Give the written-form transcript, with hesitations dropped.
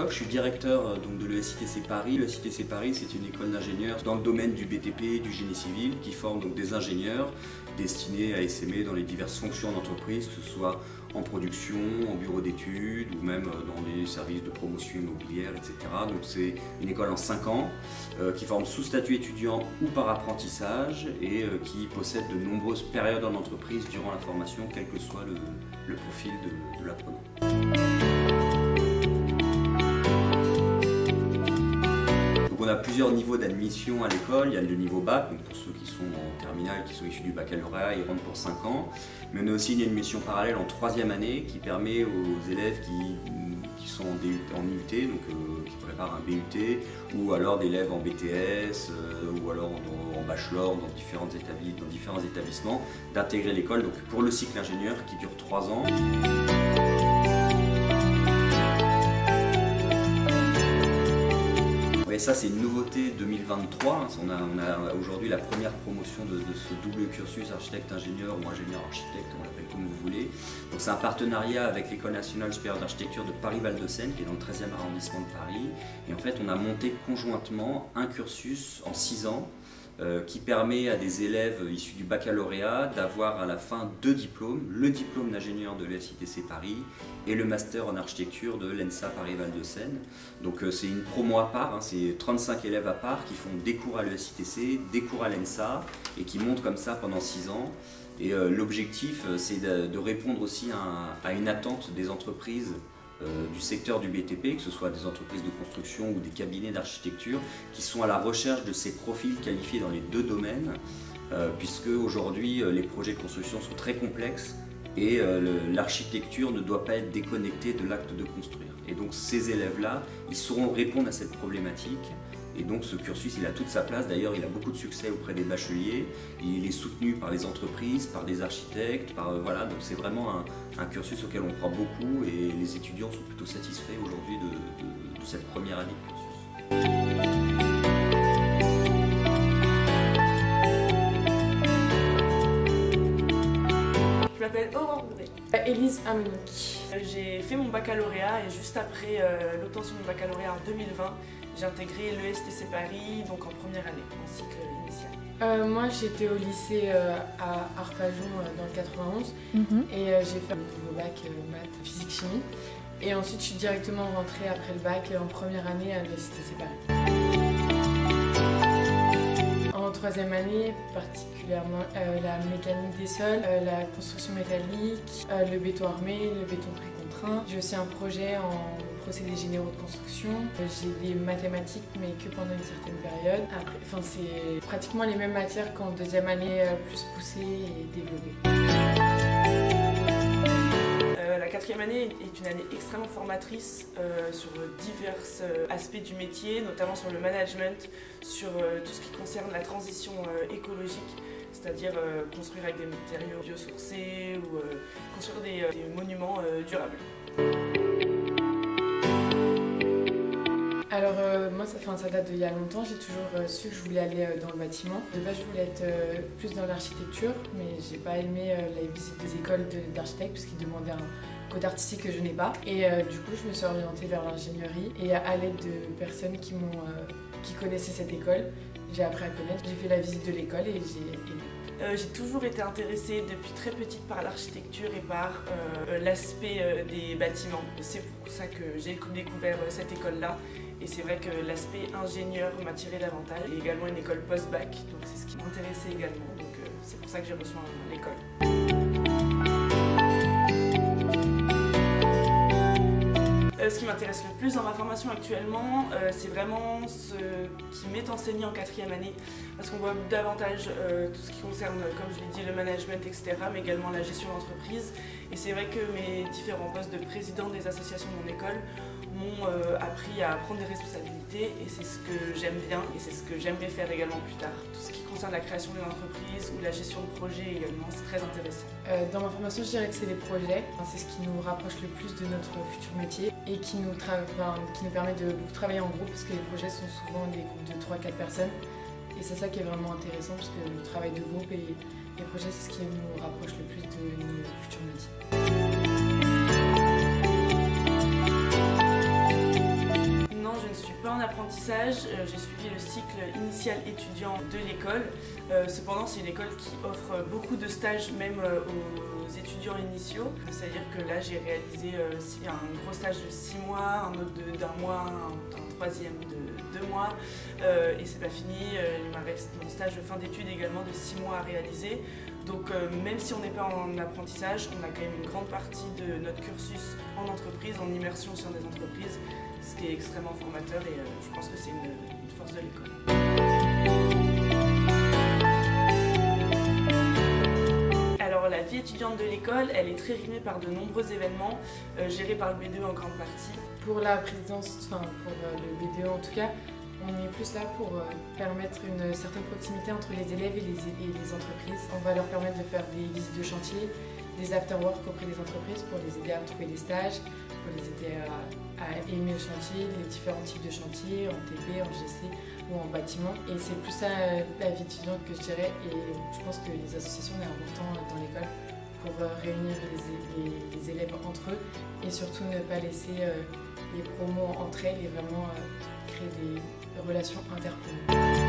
je suis directeur donc, de l'ESITC Paris. L'ESITC Paris, c'est une école d'ingénieurs dans le domaine du BTP, du génie civil, qui forme donc, des ingénieurs destinés à essaimer dans les diverses fonctions d'entreprise, que ce soit en production, en bureau d'études ou même dans les services de promotion immobilière, etc. Donc c'est une école en 5 ans qui forme sous statut étudiant ou par apprentissage et qui possède de nombreuses périodes en entreprise durant la formation, quel que soit le profil de l'apprenant. On a plusieurs niveaux d'admission à l'école. Il y a le niveau bac, donc pour ceux qui sont en terminale, qui sont issus du baccalauréat, ils rentrent pour 5 ans. Mais on a aussi une admission parallèle en 3e année qui permet aux élèves qui sont en IUT, donc qui préparent un BUT, ou alors d'élèves en BTS, ou alors en bachelor dans différents établissements, d'intégrer l'école donc pour le cycle ingénieur qui dure 3 ans. Et ça, c'est une nouveauté 2023. On a aujourd'hui la première promotion de ce double cursus architecte-ingénieur ou ingénieur-architecte, on l'appelle comme vous voulez. Donc c'est un partenariat avec l'École nationale supérieure d'architecture de Paris-Val-de-Seine, qui est dans le 13e arrondissement de Paris. Et en fait, on a monté conjointement un cursus en 6 ans qui permet à des élèves issus du baccalauréat d'avoir à la fin 2 diplômes, le diplôme d'ingénieur de l'ESITC Paris et le master en architecture de l'ENSA Paris-Val-de-Seine. Donc c'est une promo à part, c'est 35 élèves à part qui font des cours à l'ESITC, des cours à l'ENSA et qui montent comme ça pendant 6 ans. Et l'objectif c'est de répondre aussi à une attente des entreprises du secteur du BTP, que ce soit des entreprises de construction ou des cabinets d'architecture qui sont à la recherche de ces profils qualifiés dans les 2 domaines puisque aujourd'hui les projets de construction sont très complexes et l'architecture ne doit pas être déconnectée de l'acte de construire. Et donc ces élèves-là, ils sauront répondre à cette problématique. Et donc ce cursus, il a toute sa place. D'ailleurs, il a beaucoup de succès auprès des bacheliers. Il est soutenu par les entreprises, par des architectes. Voilà, donc c'est vraiment un cursus auquel on croit beaucoup et les étudiants sont plutôt satisfaits aujourd'hui de cette première année de cursus. Je m'appelle Aurore Bourdet. Élise Amenique. J'ai fait mon baccalauréat et juste après l'obtention de mon baccalauréat en 2020, j'ai intégré l'ESTC Paris, donc en première année, en cycle initial. Moi j'étais au lycée à Arpajon dans le 91 et j'ai fait un nouveau bac maths, physique, chimie. Et ensuite je suis directement rentrée après le bac en première année à l'ESTC Paris. En 3e année, particulièrement la mécanique des sols, la construction métallique, le béton armé, le béton précontraint. J'ai aussi un projet en procédés généraux de construction. J'ai des mathématiques mais que pendant une certaine période. Après, c'est pratiquement les mêmes matières qu'en 2e année plus poussée et développée. La 4e année est une année extrêmement formatrice sur divers aspects du métier, notamment sur le management, sur tout ce qui concerne la transition écologique, c'est-à-dire construire avec des matériaux biosourcés ou construire des monuments durables. Alors moi ça date d'il y a longtemps, j'ai toujours su que je voulais aller dans le bâtiment. De base je voulais être plus dans l'architecture, mais j'ai pas aimé la visite des écoles d'architectes parce qu'ils demandaient un code artistique que je n'ai pas. Et du coup je me suis orientée vers l'ingénierie et à l'aide de personnes qui connaissaient cette école, j'ai appris à connaître. J'ai fait la visite de l'école et j'ai aimé. J'ai toujours été intéressée depuis très petite par l'architecture et par l'aspect des bâtiments. C'est pour ça que j'ai découvert cette école-là. Et c'est vrai que l'aspect ingénieur m'attirait davantage. Et également une école post-bac, donc c'est ce qui m'intéressait également. Donc c'est pour ça que j'ai rejoint l'école. Ce qui m'intéresse le plus dans ma formation actuellement, c'est vraiment ce qui m'est enseigné en 4e année, parce qu'on voit davantage tout ce qui concerne, comme je l'ai dit, le management, etc., mais également la gestion d'entreprise. Et c'est vrai que mes différents postes de président des associations de mon école m'ont appris à prendre des responsabilités, et c'est ce que j'aime bien, et c'est ce que j'aimerais faire également plus tard. Tout ce qui concerne la création d'une entreprise ou la gestion de projet également, c'est très intéressant. Dans ma formation, je dirais que c'est les projets. C'est ce qui nous rapproche le plus de notre futur métier et qui nous permet de beaucoup travailler en groupe, parce que les projets sont souvent des groupes de 3-4 personnes. Et c'est ça qui est vraiment intéressant, parce que le travail de groupe et les projets, c'est ce qui nous rapproche le plus de nos futurs métiers. pas en apprentissage, j'ai suivi le cycle initial étudiant de l'école. Cependant, c'est une école qui offre beaucoup de stages même aux étudiants initiaux. C'est-à-dire que là, j'ai réalisé un gros stage de 6 mois, un autre d'un mois, un troisième de 2 mois. Et c'est pas fini, il me reste mon stage de fin d'études également de 6 mois à réaliser. Donc même si on n'est pas en apprentissage, on a quand même une grande partie de notre cursus en entreprise, en immersion sur des entreprises, ce qui est extrêmement formateur et je pense que c'est une force de l'école. Alors la vie étudiante de l'école, elle est très rythmée par de nombreux événements, gérés par le BDE en grande partie. Pour la présidence, pour le BDE en tout cas, on est plus là pour permettre une certaine proximité entre les élèves et les entreprises. On va leur permettre de faire des visites de chantier, des after-work auprès des entreprises pour les aider à trouver des stages, pour les aider à aimer le chantier, les différents types de chantiers, en TP, en GC ou en bâtiment. Et c'est plus ça la vie étudiante que je dirais. Et je pense que les associations sont importantes dans l'école pour réunir les élèves entre eux et surtout ne pas laisser les promos entre elles et vraiment créer des relations interpromo.